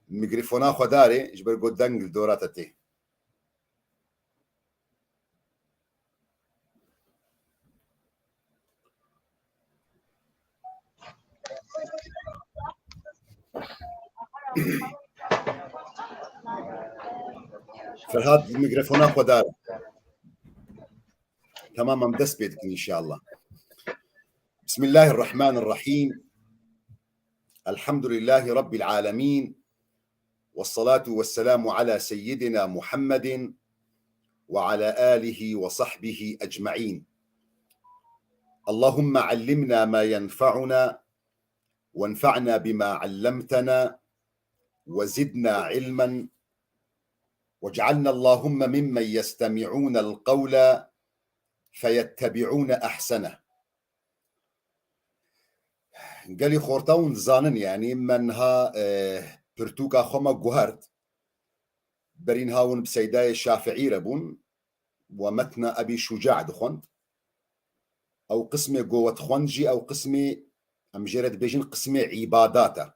میکروفونا خوداره جبر گودنگ دورات تی فرهاد میکروفونا خوداره تماما دست بيدك ان شاء الله. بسم الله الرحمن الرحيم. الحمد لله رب العالمين، والصلاة والسلام على سيدنا محمد وعلى آله وصحبه أجمعين. اللهم علمنا ما ينفعنا وانفعنا بما علمتنا وزدنا علما، واجعلنا اللهم ممن يستمعون القول فيتبعون أحسنه. قالي خورتاون زانن يعني منها برتوكا خما جوهرت برين هاون بسيداي الشافعي ربون ومتن أبي شجاع دخوند أو قسمي قوة خونجي أو قسمي أمجرد بيجين قسمي عباداته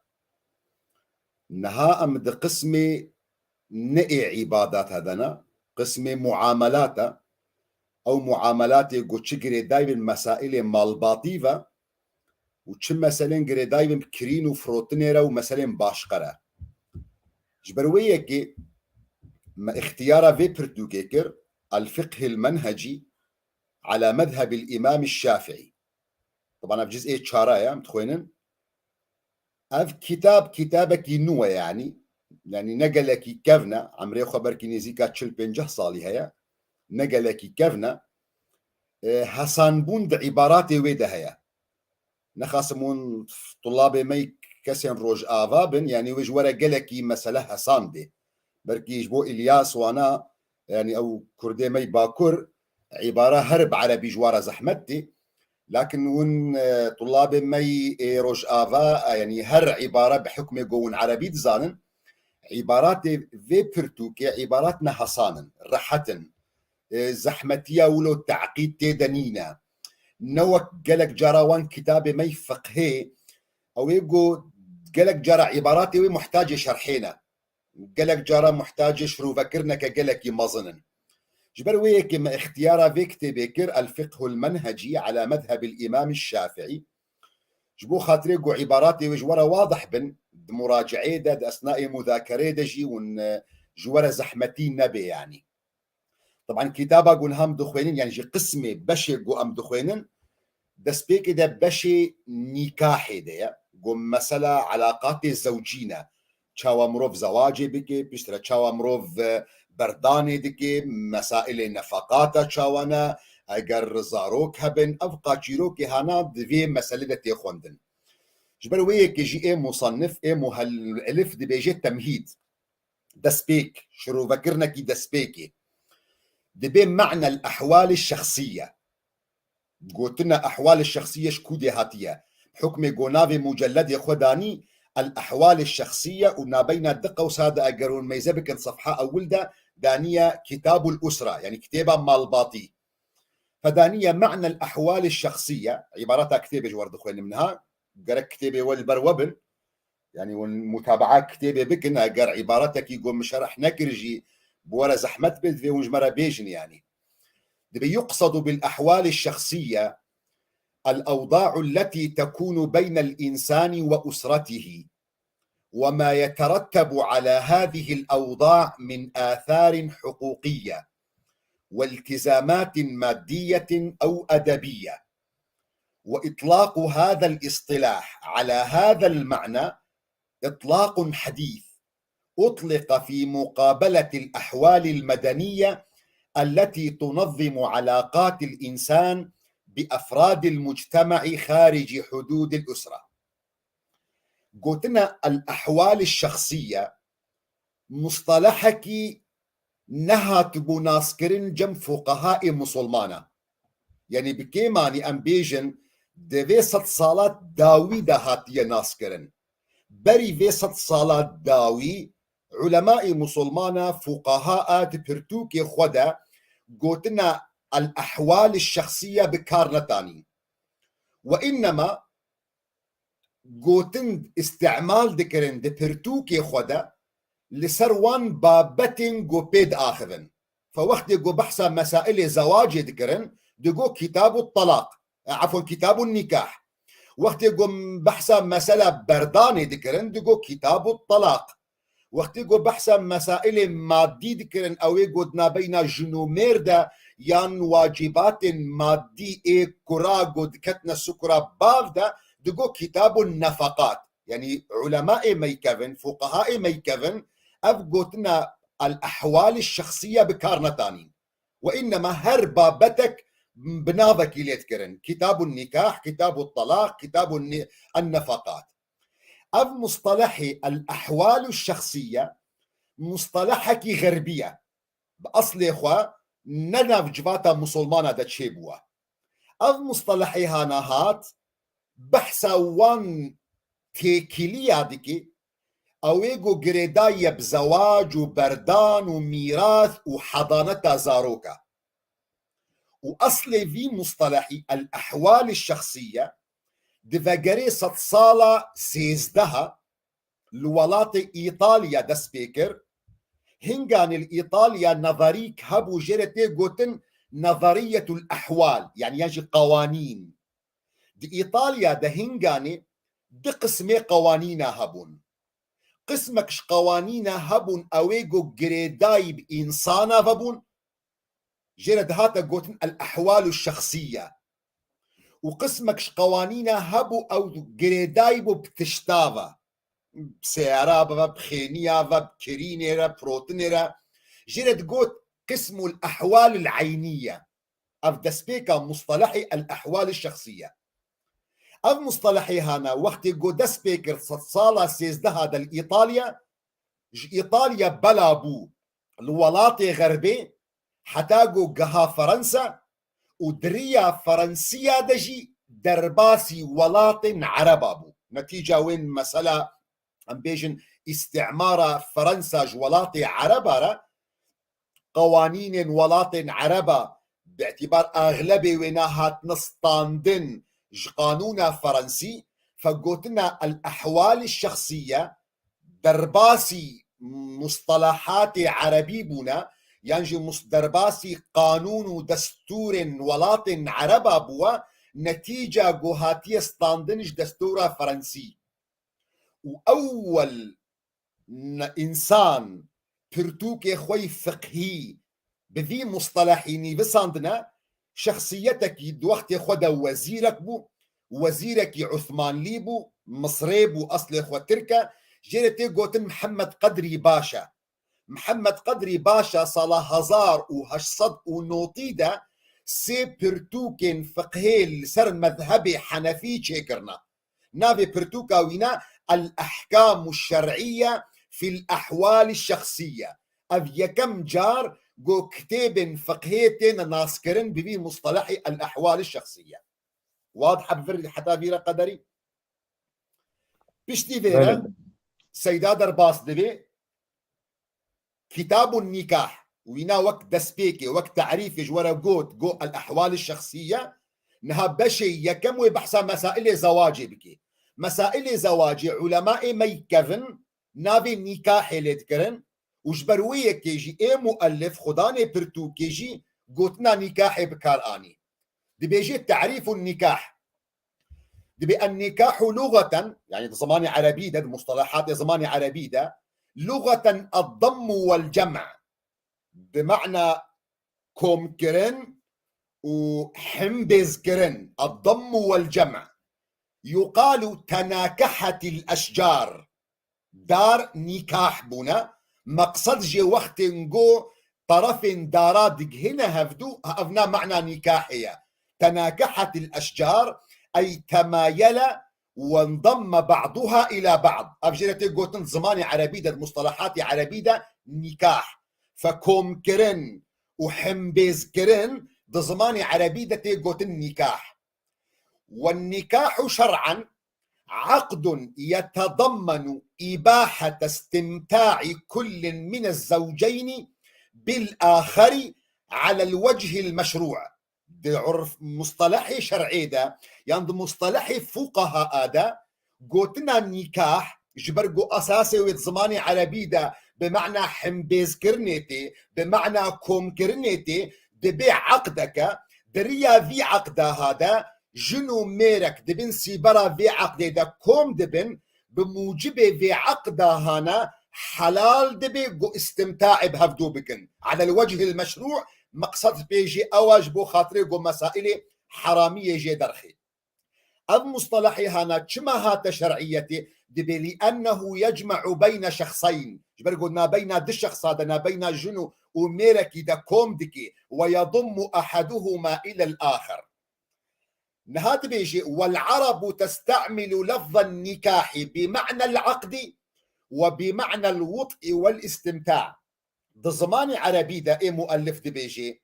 نها أمد قسمي نئي عبادات هذانا قسمي معاملاته أو معاملاتي قو تشجري دايما مسائل مالباطيفة وتشم مثلا جري دايما كرين وفروتنيرا ومثلا باشقرة جبروية كي ما اختيارا في برتوكيكر الفقه المنهجي على مذهب الإمام الشافعي. طبعا في جزء شارايا متخوينن اف كتابك نوى يعني نقلك كفنا عمري خبر كنيزيكا تشل بنجه صالي هيا نقلك كفنا حسان بوند عباراتي ويدا هيا نخاسمون طلاب مي كسين روج آفابن يعني وجورا قلكي مسألة حسان دي بركي يجبو إلياس وانا يعني او كردي مي باكر عبارة هرب عربي جوارا زحمتي، لكن ون طلاب مي روج آفا يعني هر عبارة بحكم قون عربي دزانن عبارات في برتوكي عباراتنا حصانا رحتن زحمتية ولو تعقيد تيدنينا نوك قلق جراوان كتاب مي فقهي أو يقو قلق جرى عباراتي محتاجة شرحينا قلق جرى محتاجة شرو فكرنا كقلق يمظنن جبر ويك ما اختيارا فيكتي بكر الفقه المنهجي على مذهب الإمام الشافعي جبو خاطري قو عباراتي وجورا واضح بن مراجعي داد أثناء مذاكرة دجي ون جورا زحمتين نبي يعني طبعا كتابة قون هم دخوينين يعني جي قسمي بشي قو أم دخوينين دسبيك ده بشي نكاحي ده قوم مثلا علاقات الزوجينة چاوا مروف زواجي بكي بيشترى چاوا مروف برداني دكي مسائل النفقات چاوانا اگر زاروك هبن افقا چيروكي هانا دفي مسألة دي خوندن جبر ويك جي ايه مصنف ايه مهالالف دي بيجي تمهيد دسبيك شرو فكرنا كي دسبيكي دي بي معنى الأحوال الشخصية قلتنا أحوال الشخصية شكودي هاتية حكم قنافي مجلد خداني الأحوال الشخصية ونابينا الدقة وسادة أقرون ميزبك صفحة أول دانية كتاب الأسرة يعني كتابة مالباطي فدانية معنى الأحوال الشخصية عباراتها كتابة جوار دخوين منها قرأ كتابة والبروبن يعني والمتابعات كتابة بكنا قرأ عباراتك يقوم مشرح نكرجي بورا زحمت بيت في ونجمرة بيجن يعني يقصد بالأحوال الشخصية الأوضاع التي تكون بين الإنسان وأسرته وما يترتب على هذه الأوضاع من آثار حقوقية والتزامات مادية أو أدبية. وإطلاق هذا الاصطلاح على هذا المعنى إطلاق حديث أطلق في مقابلة الأحوال المدنية التي تنظم علاقات الإنسان بأفراد المجتمع خارج حدود الأسرة. قلتنا الأحوال الشخصية مصطلحك نهات بناسكرين جم فقهاء مسلمانة يعني بكيماني أمبيجن دي ست صالات داوي دهاتية ناسكرين بري في ست صالات داوي علماء مسلمانة فقهاء تبرتوكي خدا قلتنا الأحوال الشخصية بكارنتاني وإنما قوتن استعمال دكرن دي برتوكي خدا لسروان بابتن قو بيد آخذن. فوقت قو بحثا مسائل زواج دكرن دقو كتاب الطلاق، عفوا كتاب النكاح. وقت قو بحثا مسألة برداني دكرن دقو كتاب الطلاق. وقت قو بحثا مسائل مادي دكرن او قدنا بين جنومير دا يان واجبات مادي كرا قد كتنا سكرا باف دا دقو كتاب النفقات. يعني علماء ميكفن فقهاء ميكفن أفقوتنا الأحوال الشخصية بكارنتانين، وإنما هر بابتك بناضك اللي يذكرن كتاب النكاح، كتاب الطلاق، كتاب النفقات. أف مصطلحي الأحوال الشخصية مصطلحك غربية بأصل إخوة ننف جفاتا مسلمانة دا تشيبوا. أف مصطلحي هانهات بحثا وان تيكيلية ديكي اويجو جريداية بزواج وبردان وميراث وحضانة زاروكا. واصلي في مصطلحي الاحوال الشخصية دفاجري صالة سيزدها لولاطي ايطاليا دا سبيكر هنغان الايطاليا نظريك هبو جريتي قوتن نظرية الاحوال، يعني يجي قوانين دي ايطاليا دا هنغاني دي قسمي قوانينا هبون. قسمكش قوانينا هبون اويجو جريدايب انسانا فبون جرد هاتا قوتن الاحوال الشخصية. وقسمكش قوانينا هبو او جريدايبو بتشتافا بسيارة بخينية بكرينيرا بروتينيرا جرد قوت قسم الاحوال العينية. اف دسبيكا مصطلحي الاحوال الشخصية. اف مصطلحي هانا وقت جو دسبيكر صالة سيزده هذا الايطاليا ايطاليا بلابو الولاطي غربي حتى جو جها فرنسا ودريا فرنسية دجي درباسي ولاطن عربابو. نتيجة وين مسألة ام بيجن استعمار فرنسا جولاطي عربارة قوانين ولاطن عربة باعتبار اغلبي وينها نسطاندن قانون فرنسي. فقوتنا الاحوال الشخصية درباسي مصطلحات عربي بنا يعني درباسي قانون ودستور ولاطن عربا بوا نتيجة جوهاتية ستاندنج دستورة فرنسي. وأول إنسان برتوك خوي فقهي بذي مصطلحيني بساندنا شخصيتك دوقت خدا وزيرك بو وزيرك عثمان ليبو مصري بو أصل إخوة تركا جيرتي قوتن محمد قدري باشا. محمد قدري باشا صلاح هزار وهشصد ونوطيدا سي برتوكين فقهي سر مذهبي حنفي شكرنا نافي برتوكا وينا الأحكام الشرعية في الأحوال الشخصية. أبي كم جار جو كتاب فقهيتين ناسكرن ببي مصطلحي الأحوال الشخصية. واضحة بفرد حتى فيرا قدري بشتي فيرا سيدا درباس دبي كتاب النكاح وينا وقت دسبيكي وقت تعريف جورا قوت جو الأحوال الشخصية نها بشي يكم وبحثا مسائل زواجي بكي. مسائل زواجي علماء ميكفن نابي نكاح لذكرن وجبروية كيجي اي مؤلف خداني برتو كيجي قوتنا نكاح بكاراني دي بيجي تعريف النكاح دي النكاح لغة يعني زماني عربي ده مصطلحات زماني عربي ده لغة الضم والجمع بمعنى كومكرن وحمبزكرن الضم والجمع. يقال تناكحت الأشجار دار نكاح بنا مقصد جي وقت نقو طرف دارات هنا هفدو هفنا معنى نكاحية. تناكحت الأشجار أي تمايل وانضم بعضها إلى بعض. أفجرتي قوتن زماني عربي ده مصطلحات عربي ده نكاح. فكوم كرن وحمبيز كرن ده زماني عربي ده قوتن نكاح. والنكاح شرعا عقد يتضمن إباحة استمتاع كل من الزوجين بالآخر على الوجه المشروع. ده عرف مصطلحي شرعي ده يعني مصطلحي فقهاء ده قوتنا نكاح جبرقو أساسي ويت زماني عربي دا بمعنى حمبيز كرنيتي بمعنى كوم كرنيتي دبي عقدك دريا في عقده هذا جنو ميرك دبن سيبرا في عقده دا كوم دبن بموجب في عقده هنا حلال دبي جو استمتاع بهفدو بكن على الوجه المشروع مقصد بيجي أواج بو خاطري جو مسائل حرامية جي درخي أب مصطلحي هنا كما هات شرعيتي دبي لأنه يجمع بين شخصين قلنا بين دي الشخص هذا بين جنو وميركي دا كوم دكي ويضم أحدهما إلى الآخر نهات بيجي والعرب تستعمل لفظ النكاح بمعنى العقد وبمعنى الوطء والاستمتاع ده زمان عربي ده ايه مؤلف دبيجي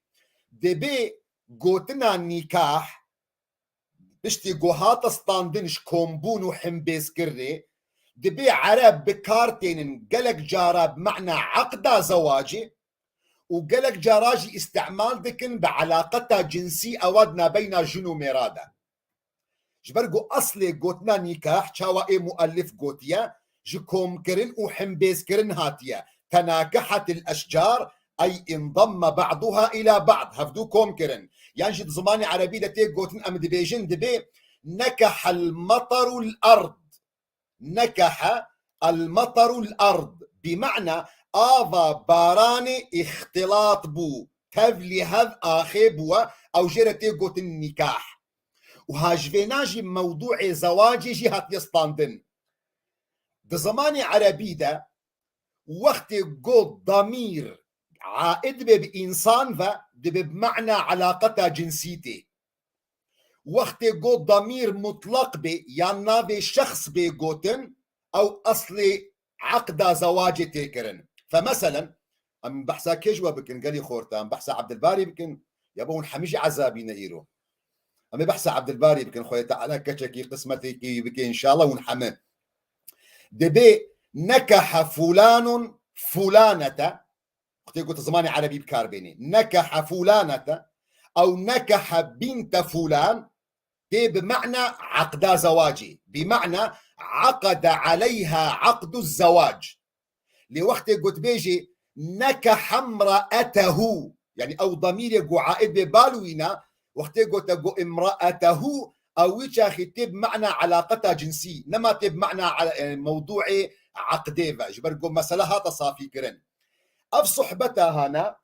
دبي قوتنا النكاح بشتي قوهات استاندنش كومبون وحمبيز كري دبي عرب بكارتين قلق جارة بمعنى عقد زواجي وقلق جاراجي استعمال دكن بعلاقتها جنسي أودنا بين جنو ميرادة جبرقو أصلي قوتنا نكاح شاوا ايه مؤلف قوتيا جكوم كرن وحمبيز كرن هاتيا تناكحت الأشجار أي انضم بعضها إلى بعض هفدو كوم كرن يعني جد زماني عربي دا تيك قوتن أم دبيجن دبي نكح المطر الأرض نكح المطر الأرض بمعنى آفا باراني اختلاط بو تفلي هذ آخي بوا أو جرتي قوتن النكاح وهاجفيناجي موضوع زواجي جهات يستاندن ده زماني عربي ده وقت قول ضمير عائد بإنسان ده بمعنى علاقتها جنسيتي وقت قول ضمير مطلق يعني نافي شخص بيقوتن أو أصلي عقد زواجي تيكرن فمثلا أم بحثا كيجوا بكن قالي خورتا أم بحثا عبد الباري بكن يبون حميجي عذابي نيرو أم بحثا عبد الباري بكن خويا تعالى كشكي قسمتي كي بكي إن شاء الله ونحمه دبي نكح فلان فلانة قلت زماني عربي بكاربيني نكح فلانة أو نكح بنت فلان دي بمعنى عقد زواجي بمعنى عقد عليها عقد الزواج لوقت قلت بيجي نكح امرأته يعني أو ضمير يقو عائد ببالوينا وقت قلت امرأته أو يشاخي تب معنى علاقتها جنسي نما تب معنى موضوعي عقديفا جبرقو مسألة تصافي كرن أف صحبتها هنا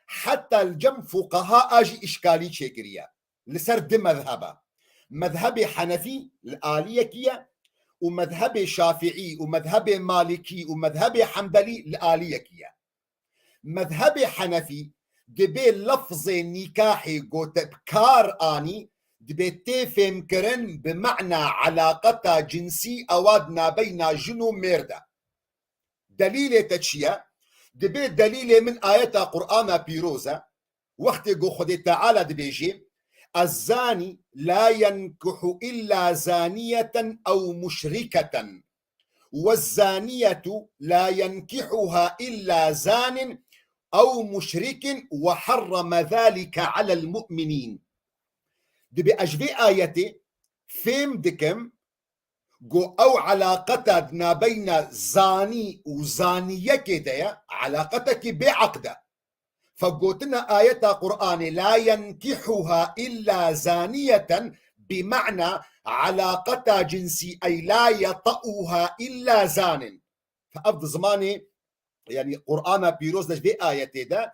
حتى الجم فقهاء أجي إشكالي شكرية لسرد مذهبا مذهبي حنفي الآليكية ومذهبي شافعي ومذهبي مالكي ومذهبي حنبلي الآليكية مذهبي حنفي دبي لفظ نكاحي قوت بكار آني دبي تفهم كرن بمعنى علاقتها جنسي أوادنا بين جنو ميردا دليل تشيا دبي دليل من آيات قرآن بيروزة وقت قو خدي تعالى دبيجي الزاني لا ينكح إلا زانية أو مشركة والزانية لا ينكحها إلا زان أو مشرك وحرم ذلك على المؤمنين دبي أجبي آياتي فيم دكم جو أو علاقتنا بين زاني وزانية كده علاقتك بعقدة فقوتنا آية قرآن لا ينكحها إلا زانية بمعنى علاقتها جنسي أي لا يطأها إلا زان فأفضل زماني يعني قرآن بيروز نجبي آية ده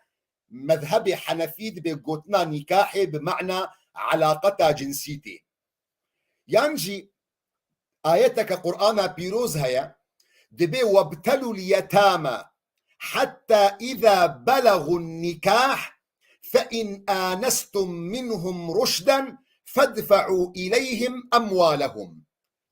مذهبي حنفيد بقوتنا نكاحي بمعنى علاقتها جنسيتي ينجي آيتك قرآن بيروز هيا دبي وابتلوا اليتامى حتى إذا بلغوا النكاح فإن آنستم منهم رشدا فادفعوا إليهم أموالهم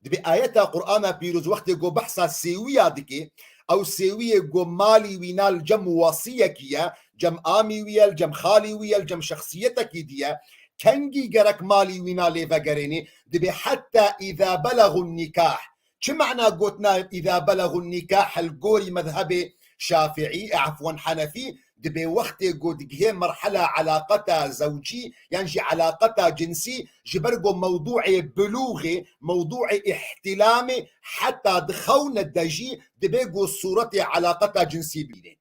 دبي آيتها قرآن بيروز وقت يقول بحثا سيوية دكي أو سيوية يقول مالي وينال جم وصيكية جم آمي ويال جم خالي ويال جم شخصيتك ديا كنجي جرك مالي وينالي فقريني دبي حتى إذا بلغوا النكاح شو معنى قلتنا إذا بلغوا النكاح القوري مذهبي شافعي عفوا حنفي دبي وقت قد هي مرحلة علاقتها زوجي يعني جي علاقتها جنسي جبرقو موضوع بلوغي موضوع احتلامي حتى دخونا الدجي دبيقو صورة علاقتها جنسي بيني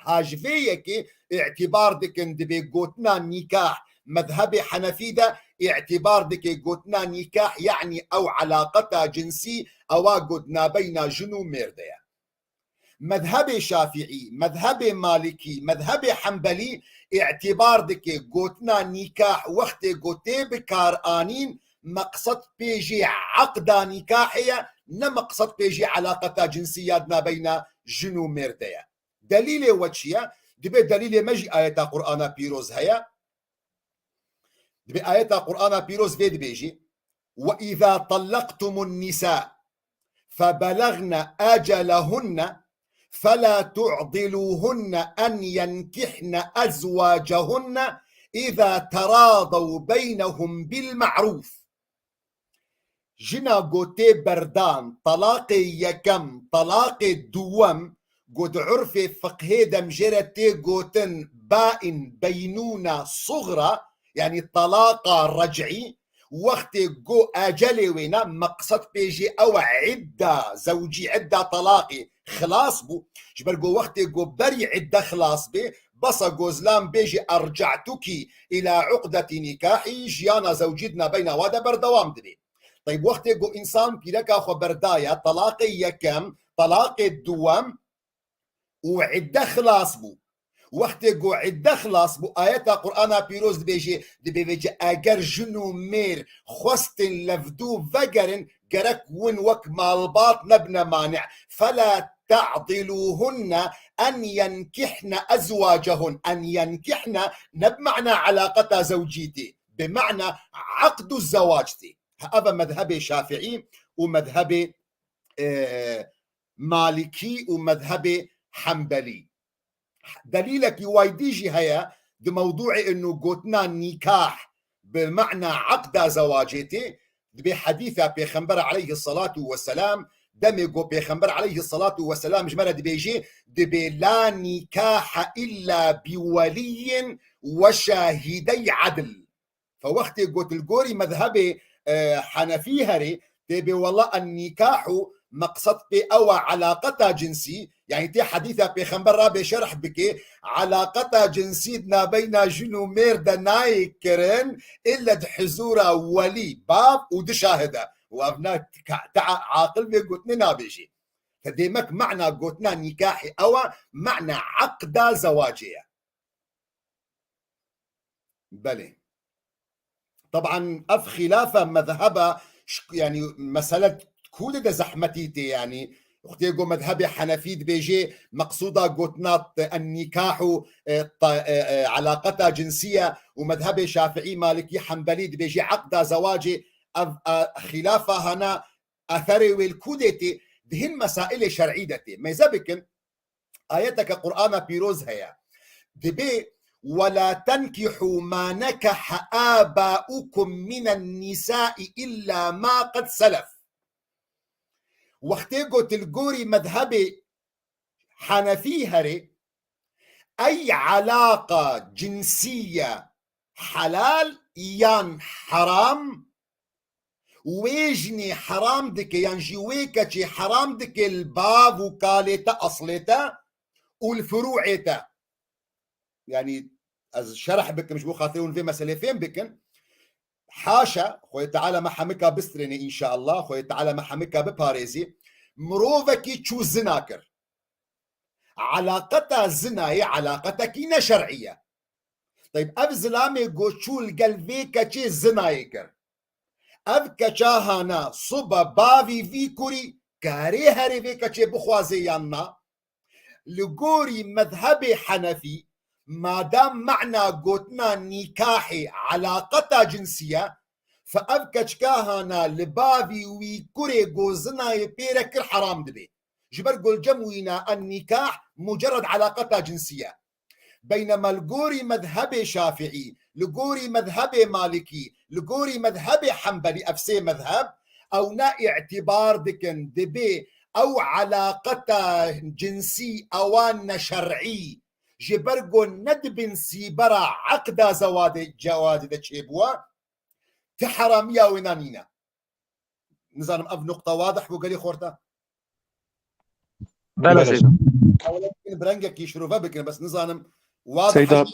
هاجفيك اعتبار دكن دبي قوتنا نكاح مذهبي حنفي ده اعتبار دكي قوتنا نكاح يعني او علاقتها جنسي او قدنا بين جنو ميرديا مذهبي شافعي مذهبي مالكي مذهبي حنبلي اعتبار دكي قوتنا نكاح وقت قوتي بكار آنين مقصد بيجي عقدا نكاحية نمقصد بيجي علاقتها جنسياتنا بين جنو ميرديا دليل وجهية دبي دليل مجي آية قرآن بيروز هيا دبي آية قرآن بيروز فيد بيجي وإذا طلقتم النساء فبلغن أجلهن فلا تعضلوهن أن ينكحن أزواجهن إذا تراضوا بينهم بالمعروف جنا قوتي بردان طلاقي يكم طلاقي دوم قد عرفي فقهي دمجرتي قوتن بائن بينونة صغرى يعني طلاقة رجعي وقت قو أجلي وينا مقصد بيجي أو عدة زوجي عدة طلاقي خلاص بو جبر قو وقت قو بري عدة خلاص بي بصا قوزلام بيجي أرجعتك إلى عقدة نكاحي جيانا زوجتنا بين وادا بردوام دبي طيب وقت قو إنسان بيلكا خو بردايا طلاقي يكم طلاقي الدوام وعدة خلاص بو وقت قو عدة خلاص بو آيات قرآن بيروز دبيجي أجر جنو مير خوستن لفدو فقرن قرك ون وك مالباط نبنى مانع فلا تعضلوهن أن ينكحن أزواجهن أن ينكحن بمعنى علاقة زوجيتي بمعنى عقد الزواجتي هذا مذهبي شافعي ومذهبي مالكي ومذهبي حنبلي دليلك يوايديجي هيا دي موضوع انه قوتنا نكاح بمعنى عقد زواجتي بحديثة بيخنبر عليه الصلاة والسلام دمي قو بيخنبر عليه الصلاة والسلام جمرة دي بيجي دي لا نكاح إلا بولي وشاهدي عدل فوقت قلت القوري مذهبي حنفي هري تبي والله النكاح مقصد بي أو علاقتها جنسي يعني تي حديثة بيخنبر رابي شرح بكي علاقتها جنسيتنا بين جنو ميرد ناي كرن إلا دحزورة ولي باب ودشاهدة وابناء عاقل بيقوتني نابيجي فديمك معنى قوتنا نكاحي أو معنى عقد زواجية بلي طبعا أف خلافة مذهبة يعني مسألة كل ده زحمتيتي يعني اختي قو مذهبي حنفي بيجي مقصودة قوتنات النكاح علاقتها جنسية ومذهبي شافعي مالكي حنبلي بيجي عقد زواجي خلافة هنا أثري والكودتي دهن مسائل شرعيتي ما يزبكن آياتك قرآن بيروز هيا دبي ولا تنكحوا ما نكح آباؤكم من النساء إلا ما قد سلف وقت قلت القوري مذهبي حنفي هري أي علاقة جنسية حلال يان حرام ويجني حرام دك يعني جويكتي حرام دك الباب وكالتا أصلتا والفروعتا يعني از شرح بك مش بو خاطرون في مسألة فين بكن حاشا خوي تعالى محمكا بسترني إن شاء الله خوي تعالى محمكا بباريزي مروفكي تشو زناكر علاقتها زناي علاقتها كينا شرعية طيب أف زلامي قوشو القلبيكا تشي زنايكر أف كشاهانا صبا بافي في كوري كاري هاري فيكا تشي بخوازي يانا لقوري مذهبي حنفي ما دام معنى قوتنا نكاحي علاقتها جنسية فأبكش كاهانا لبافي ويكوري قوزنا يبيرك الحرام دبي جبر قول جموينا النكاح مجرد علاقتها جنسية بينما القوري مذهبي شافعي لقوري مذهبي مالكي لقوري مذهبي حنبلي أفسي مذهب أو نا اعتبار دكن دبي أو علاقتها جنسي أوان شرعي جبرگو ندبن سيبرا عقدا زواد جواد دا تشيبوا تحرامية وينانينا نظام أب نقطة واضح وقالي خورتا بله سيدا أولا برنجك يشروفا بكنا بس نظام واضح سيدا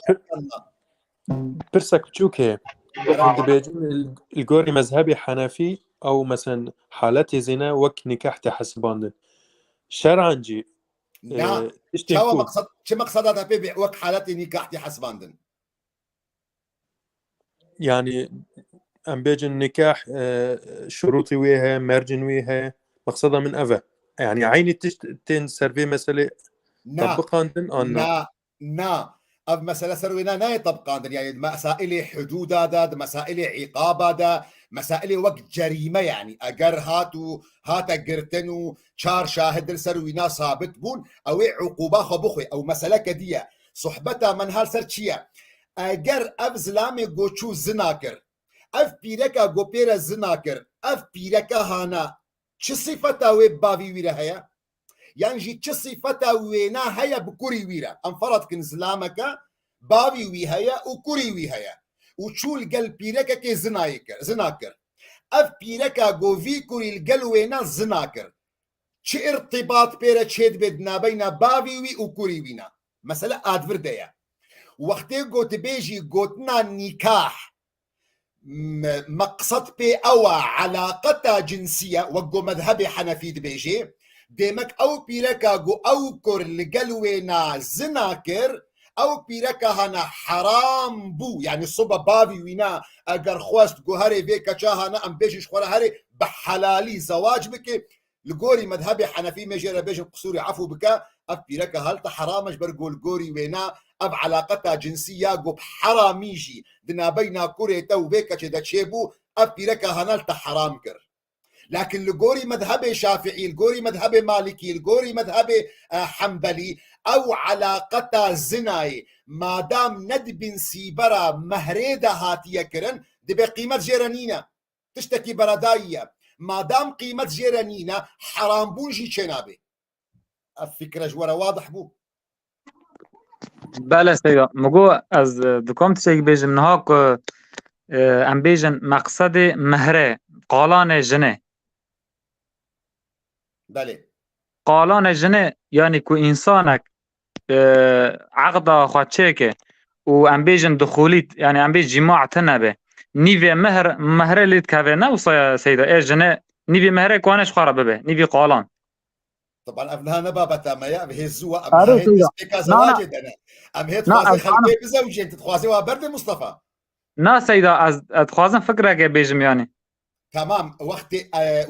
برسك تشوكي عند بيجون الجوري مذهبي حنفي أو مثلا حالات زنا وك نكاح تحسبان شرعا جي نعم شو مقصد شو مقصدها في وك حالات نكاح تحسبان يعني أم بيجن نكاح شروطي ويها مرجن ويها مقصدها من أفا يعني عيني تين سرفي مسألة طبقان دن أو نا أب مسألة سروينا ناي طبقان يعني مسائل حدود هذا مسائل عقاب هذا مسائل وقت جريمة يعني أجر هات قرتنو شار شاهد سروينا ثابت بون أو عقوبة خبخي أو مسألة كدية صحبتها من هالسرشية أجر أب زلامي قوشو زناكر أف بيركا قوبيرا زناكر أف بيركا هانا چه صفتا ويب باوي ويرا هيا يعني جي چه صفتا وينا هيا بكوري ويرا انفرد كن زلامك باوي وي هيا وكوري وي هيا وچول قل بيركا كي زناكر أف بيركا قوفي كوري القل وينا زناكر چه ارتباط بيرا چهد بدنا بين باوي وي وكوري وينا مسألة آدفر ديا وقتی قوت بيجي قوتنا نكاح مقصد بي أو علاقة جنسية وقو مذهبي حنفي بيجي ديمك أو بيركا قو أو كر لقلوينا زناكر أو بيركا هنا حرام بو يعني صبا بابي وينا أقر خواست قو هاري بيكا جاهنا أم بيجي شخورا هاري بحلالي زواج بك لقوري مذهبي حنفي مجيرا بيجي قصوري عفو بك أف بيركا هالتا حرامش برقو لقوري وينا أب علاقتها جنسية قب حراميجي دنا بينا كوريتا وبيكا چدا تشيبو أب بيركا هنالتا حرام كر لكن لقوري مذهب شافعي لقوري مذهب مالكي لقوري مذهب حنبلي أو علاقتها زناي ما دام ندبن سيبرا مهريدا هاتية كرن دبي قيمة جيرانينا تشتكي برداية ما دام قيمة جيرانينا حرام بونجي چنابي الفكرة جورا واضح بو بله سيدا مگو از دکام تشيك بيجم نهاك ام بيجن مقصد مهره قالان جنه بله قالان جنه يعني كو انسانك عقد خاتشيكه و ام بيجن دخوليت يعني ام بيج جماع تنبه نيفي مهره ليت كافينا وصيا سيدا ايه جنه نيفي مهره كوانش خرابه به نيفي قالان طبعا ابنها نبابة ما يا بهزوا ابنها هيد بسبيكا زواجد انا ام هيد خوازي خلقي بزوجي انت تخوازي وبرد مصطفى نا سيدا از اتخوازن فكره كي بيجم يعني تمام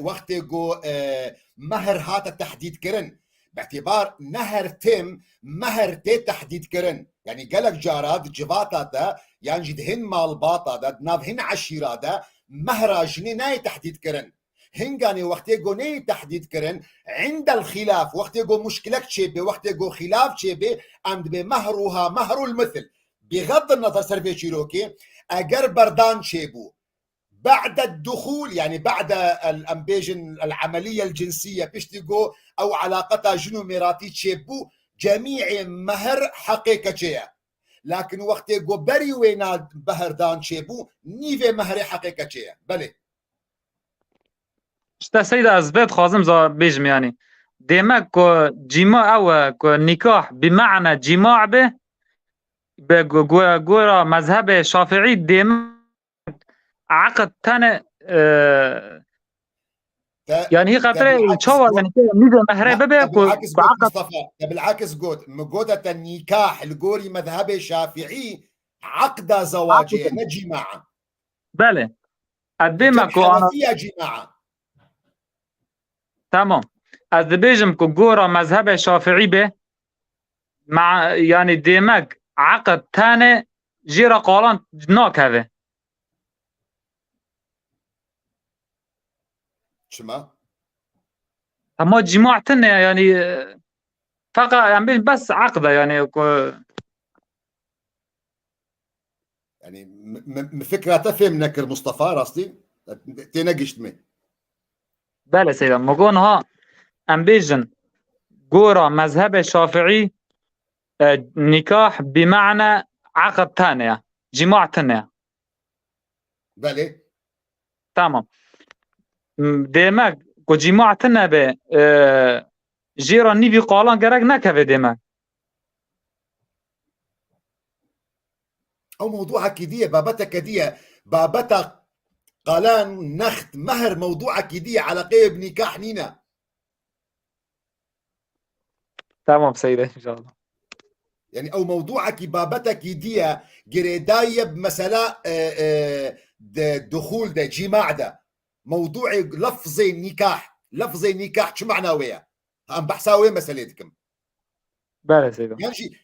وقت جو مهر هات التحديد كرن باعتبار نهر تم مهر تي تحديد كرن يعني قالك جارات جباتا دا يعني جدهن مال باطا دا نافهن عشيرا دا مهر جني ناي تحديد كرن هنگاني وقت جو ناي تحديد كرن عند الخلاف وقت جو مشكلك شيبه وقت جو خلاف شيبه عند بمهرها مهر المثل بغض النظر سرفي شيروكي اگر بردان شيبو بعد الدخول يعني بعد الامبيجن العمليه الجنسيه بيشتيجو او علاقتها جنو ميراتي تشيبو جميع مهر حقيقه لكن وقت جو بري وينا بهردان تشيبو نيفي مهر حقيقه بله شتا سيدا از بيت خازم زا بيجم يعني ديما كو جماع او كو نكاح بمعنى جماع به بقورا مذهب شافعي ديما عقد تاني يعني هي قطرة تشوى يعني نيجا مهربة بالعكس قوت مصطفى بالعكس قوت مقودة النكاح القوري مذهب شافعي عقد زواجي جماعة بله قديما كو أنا جماعة تمام از بيجم كو قورا مذهب شافعي به مع يعني ديمك عقد تاني جيرا قولان ناك هذا شما اما جماعتنا يعني فقط يعني بس عقده يعني فكرة تفهمنك المصطفى راستي تناقشت مي بله سيدا مقونها امبيجن قورا مذهب شافعي نكاح بمعنى عقد ثانية جماع ثانية. بله تمام. demek ku cima tune be jêra nîvî qalan gerek nekeve demek. او موضوعك دي بابتك دي بابتك قالان نخت مهر موضوعك دي على قيب نكاح نينا. تمام سيدي ان شاء الله. يعني او موضوعك بابتك دي جريدايب مسألة دخول ده جماع ده موضوع لفظ نكاح شو معناه ويا هم بحساوي مسألتكم. بله سيدي.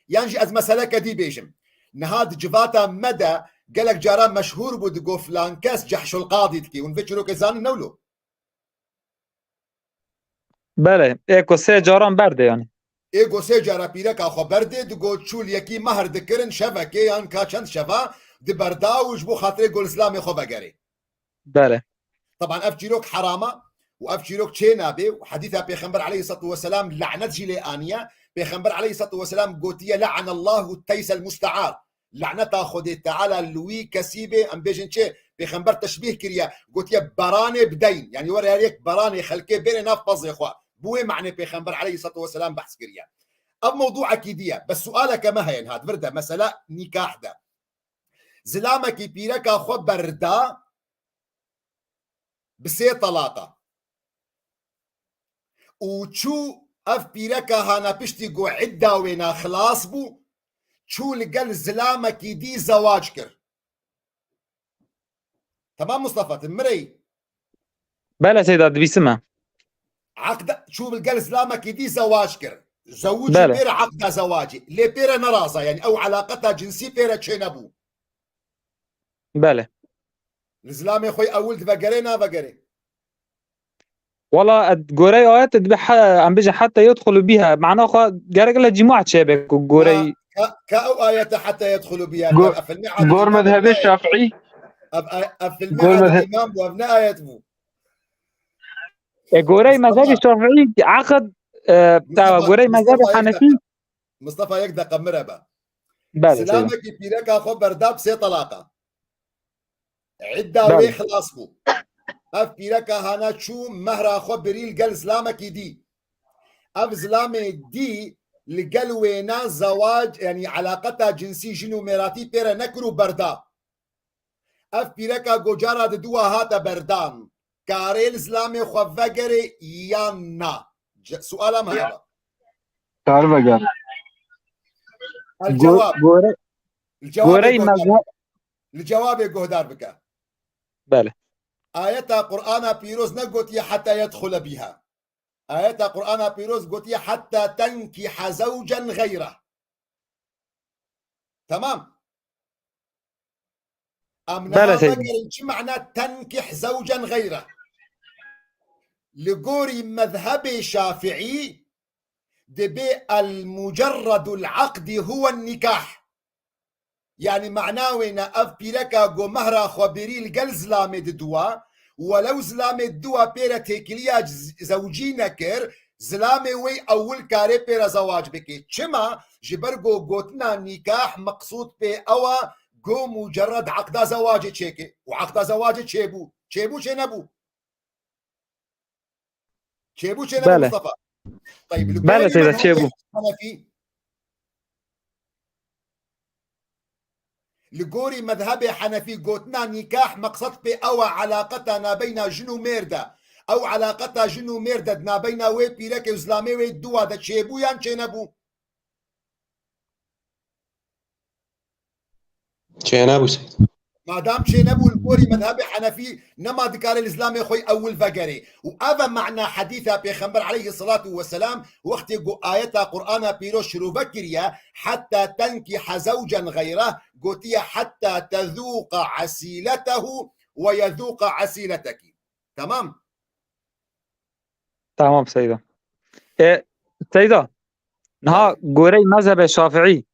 ينجي از مسألة كدي بيجم نهاد جفاتا مدى قالك جاران مشهور بود قو فلان كاس جحش القاضي تكي ونفكروا كزان نولو. بله ايكو سي جاران برده يعني ايگو سه جارا پیرک آخو برده دگو چول یکی مهر دکرن شبکه یان کا چند شبا دی برداوش بو خاطر گل اسلام خو بگری. بله طبعا اف جيروك حرامه واف جيروك تشينابي وحديث بيغمبر عليه الصلاه والسلام لعنت جيلي انيا بيغمبر عليه الصلاه والسلام قوتيه لعن الله التيس المستعار لعنتا خدي تعالى لوي كسيبه ام بيجن تشي بيغمبر تشبيه كريا قوتيه براني بدين يعني ورا عليك براني خلكي بين نافض يا اخوان بوي معنى بيغمبر عليه الصلاه والسلام بحث كريا. اب موضوع اكيديه بس سؤالك ما هي هاد برده مساله نكاح ده زلامك بيرك اخو بردا بسي طلاقه وشو اف بيركا هانا بشتي قو عده وينا خلاص بو شو لقال زلامك دي زواج كر. تمام مصطفى تمري. بله سيدي بيسمع عقد شو لقال زلامك دي زواج كر زوجي بله. بير عقد زواجي لي بير نرازة يعني او علاقتها جنسي بير تشينبو. بله الزلامي خوي اول تبقرينا بقري والله قوري آيات عم بيجي حتى يدخلوا بها معناه خو جارك له جماعة شبك وقوري كأو آية حتى يدخلوا بها قول مذهبي الشافعي أفلمي على الإمام وابناء آية بو قوري مذهبي الشافعي عقد بتاع قوري مذهبي حنفي مصطفى يقدر قمرها بقى. بله سلامك بيرك أخو برداب سي طلاقة عدة وي خلاص بو اف بيرك هانا شو مهر أخو بريل قال سلامك دي اف زلامي دي لقال وينا زواج يعني علاقتها جنسي جنو ميراتي بيرا نكرو بردا اف بيركا جوجارا دوا هاتا بردان كاريل اسلامي خو فقري يانا سؤال ما هذا تعرف قال الجواب جهدار بك. بله آية قرآن بيروز نقول حتى يدخل بها آية قرآن بيروز قلت حتى تنكح زوجا غيره. تمام. أمنا شو معنى تنكح زوجا غيره؟ لقوري مذهب شافعي دبي المجرد العقد هو النكاح يعني معناه وين أف بيركا جو مهرا خبري الجل زلامة دوا ولو زلامة دوا بيرا تكليا زوجي نكر زلامة وي أول كاري بيرا زواج بكي شما جبرجو قوتنا نكاح مقصود بي أوا جو مجرد عقد زواج تشيكي وعقد زواج تشيبو شنبو مصطفى. طيب بله سيدة تشيبو لقوري مذهبي حنفي قوتنا نكاح مقصد بي أو علاقتنا بين جنو ميردة أو علاقتها جنو ميردة ما بين وي بيرك وزلامي وي دوا دا تشيبو يان تشينبو سيد ما دام تشينبو القوري مذهبي حنفي نما ذكر الإسلامي خوي أول فقري وهذا معنى حديثة بيغمبر عليه الصلاة والسلام وقت يقول آية قرآن بيروش شروع بكريا حتى تنكح زوجا غيره قوتيا حتى تذوق عسيلته ويذوق عسيلتك. تمام سيدة. سيدة نها قوري مذهب الشافعي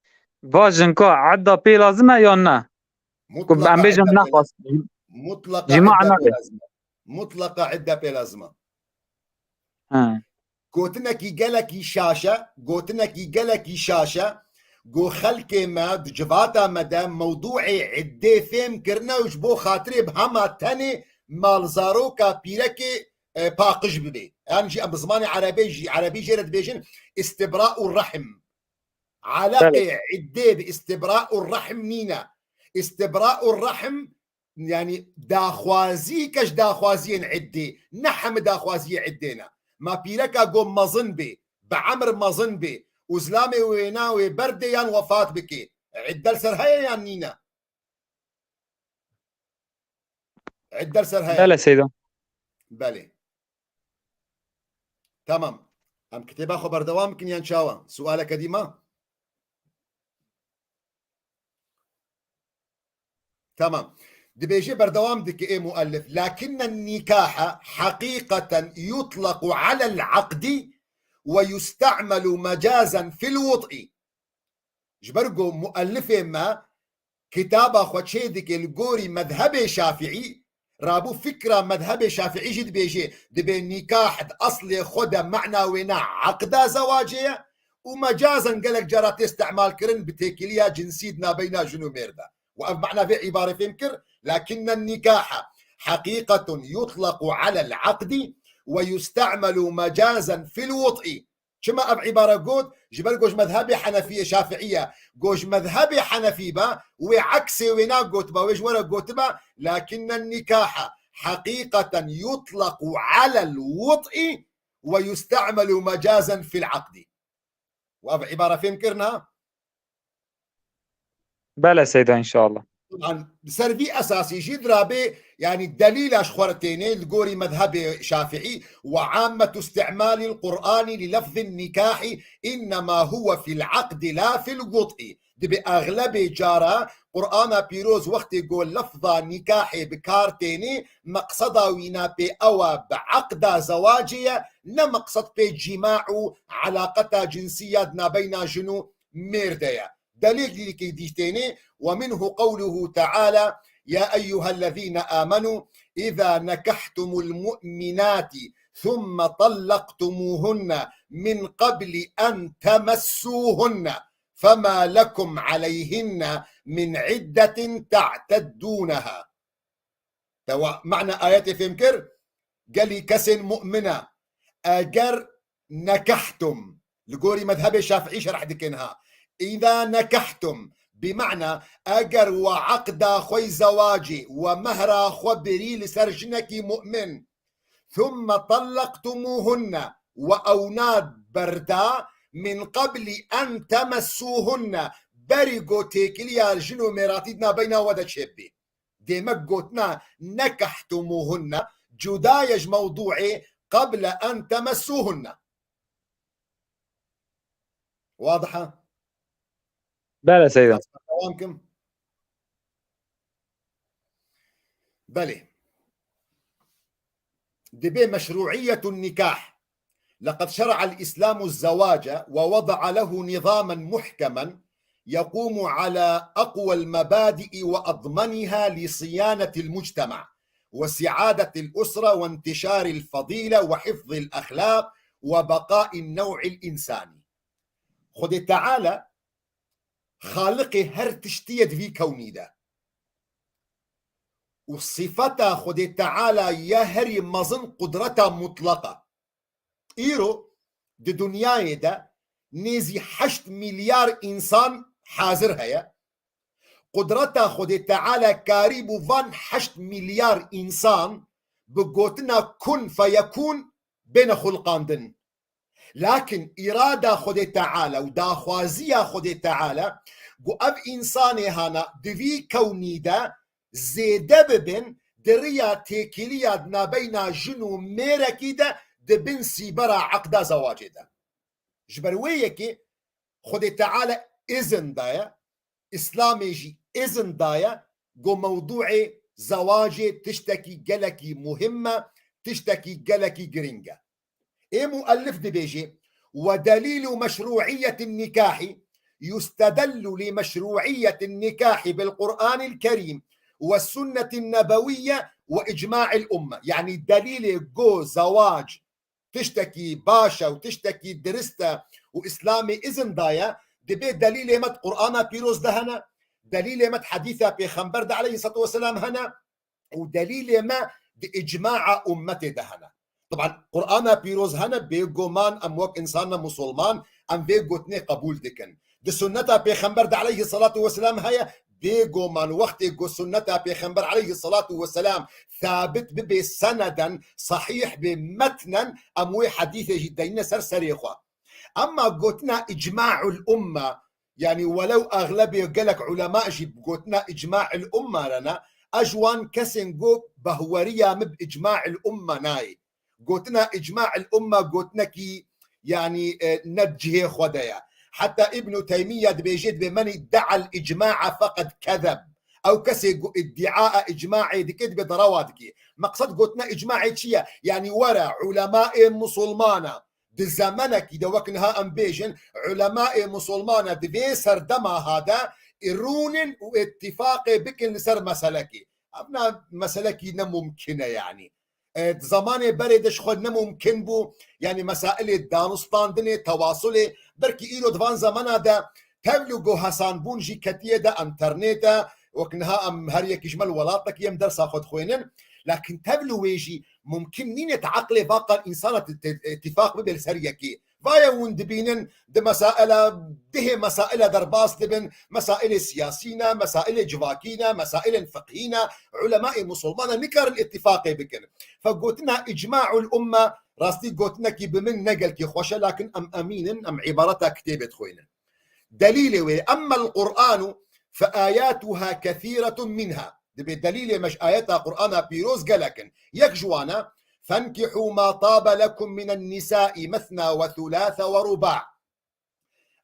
واجنكا عدة بي لازمة يا نه مطلقة عدة بلازمة قوتنا كي قالك شاشة جو خلكي ما جفاتا مدام موضوعي عدي فهم كرنا وجبو خاطري بهما تاني مال زاروكا بيركي باقش ببي يعني جي بزماني عربي جيرد بيجن استبراء الرحم علاقة عدي باستبراء الرحم نينا استبراء الرحم يعني داخوازي كش داخوازين عدي نحم داخوازي عدينا ما بيركا قوم مظن بي بعمر مظن بي وزلامي ويناوي برديان وفاة بكي عدل سر هيا يا نينا عدل سر هيا بله سيدو بله تمام ام كتابة خبر دوام يمكن ينشاوا سؤالك ديما تمام دبيجي بردوام دك ايه مؤلف لكن النكاح حقيقة يطلق على العقد ويستعمل مجازا في الوطء جبرقو مؤلفه ما كتابة خوتشيدك الجوري مذهب شافعي رابو فكرة مذهب شافعي جد بيجي دبي نكاح أصلي خدا معنى ونا عقدا زواجية ومجازا قالك جرات استعمال كرن بتيكليا جنسيدنا بين جنو ميردا ومعنى في عبارة فهمكر لكن النكاح حقيقة يطلق على العقد ويستعمل مجازا في الوطء كما عبارة قود جبل جوج مذهبي حنفية شافعية جوج مذهبي حنفي با وعكسي ونا قوت با ويش ورا قوت با لكن النكاح حقيقة يطلق على الوطء ويستعمل مجازا في العقد وعبارة فهمكرنا بله سيدو إن شاء الله طبعا سربي اساسي جد رابي يعني الدليل اشخرتين الجوري مذهب شافعي وعامة استعمال القرآن للفظ النكاح انما هو في العقد لا في الوطء دي باغلب جارة قرآن بيروز وقت يقول لفظ نكاح بكارتيني مقصدا وينا بي اوا بعقد زواجية نمقصد بي جماع علاقة جنسية بين جنو ميرديا دليل لكي ديشتيني ومنه قوله تعالى يا أيها الذين آمنوا إذا نكحتم المؤمنات ثم طلقتموهن من قبل أن تمسوهن فما لكم عليهن من عدة تعتدونها معنى آيات فهمكر قال لي كسن مؤمنة أجر نكحتم لقوري مذهب الشافعي شرح دكنها إذا نكحتم بمعنى أجر وعقد خوي زواجي ومهر خبري لسرجنك مؤمن ثم طلقتموهن وأوناد بردا من قبل أن تمسوهن بريقو تيكليا الجنو ميراتيدنا بين ودا شبي ديمك قوتنا نكحتموهن جدايج موضوعي قبل أن تمسوهن واضحة؟ بله سيدو دوامكم بلي دبي مشروعية النكاح لقد شرع الإسلام الزواج ووضع له نظاما محكما يقوم على أقوى المبادئ وأضمنها لصيانة المجتمع وسعادة الأسرة وانتشار الفضيلة وحفظ الأخلاق وبقاء النوع الإنساني خذ تعالى خالقي هر تشتيت في كوني ده وصفتا خد تعالى يهري مظن قدرتا مطلقة إيرو دي دنياي ده نيزي 8 مليار إنسان حاضر هيا قدرتا خد تعالى كاريبو فان 8 مليار إنسان بقوتنا كن فيكون بين خلقان دن لكن إرادة خد تعالى وداخوازية خد تعالى قو أب إنساني هانا دوي كوني دا زيده ببن دريا تيكيليا دنا بينا جنو ميركي دا دبن سيبرا عقدا زواجي دا جبرويكي خد تعالى إذن دايا إسلامي جي إذن دايا قو موضوعي زواجي تشتكي جلكي مهمة تشتكي جلكي جرينجا إيه مؤلف دي بيجي ودليل مشروعية النكاح يستدل لمشروعية النكاح بالقرآن الكريم والسنة النبوية وإجماع الأمة يعني دليل جو زواج تشتكي باشا وتشتكي درستا وإسلامي إذن دايا دبي دليل مت قرآن بيروز دهنا، دليل مت حديثة بيخنبر عليه الصلاة والسلام هنا، ودليل ما إجماع أمته دهنا. طبعا قرآن بيروز هنا بيجومان أموك إنسان مسلمان أم بيجوتني قبول دكن دي سنة بيخنبر عليه الصلاة والسلام هيا بيجو من وقت يجو سنة بيخنبر عليه الصلاة والسلام ثابت ببي سندا صحيح بمتنا أموي حديثة جدين سرسري إخوة. أما قلتنا إجماع الأمة يعني ولو أغلبية قالك علماء جيب قلتنا إجماع الأمة لنا أجوان كسن جو بهورية مب إجماع الأمة ناي قلتنا إجماع الأمة قلتنا كي يعني نجيه خدايا. حتى ابن تيمية بيجد بمن ادعى الإجماع فقد كذب أو كسي ادعاء إجماعي دي كده بدرواتك مقصد قلتنا إجماعي شيء يعني ورا علماء مسلمانة دي زمنك إذا وكنها أمبيجن علماء مسلمانة دي سردما هذا إرون واتفاق بكن سر مسلكي أبنا مسلكي نممكنة يعني زماني بردش خود نممكن بو يعني مسائل دانستان دني تواصلي بركي إيلو دوان زمانا دا تبلغو حسان بون جي كتية دا انترنتا وكنها ام هريك جمال ولاتك يم درسا خود خوينن لكن تبلو ويجي ممكن نين يتعقلي باقا الإنسان اتفاق ببل سريكي فايا وندبينن دي مسائل ده مسائل درباس دبن مسائل سياسينا مسائل جواكينا مسائل فقهينا علماء مسلمان نكر الاتفاق بكن فقلتنا إجماع الأمة راستي قلتنا كي بمن نقل كي خوشة لكن أم أمين أم عبارتها كتابة خوينا دليل أما القرآن فآياتها كثيرة منها دليل مش آياتها قرآنها بيروز قالكن يكجوانا فانكحوا ما طاب لكم من النساء مثنى وثلاث ورباع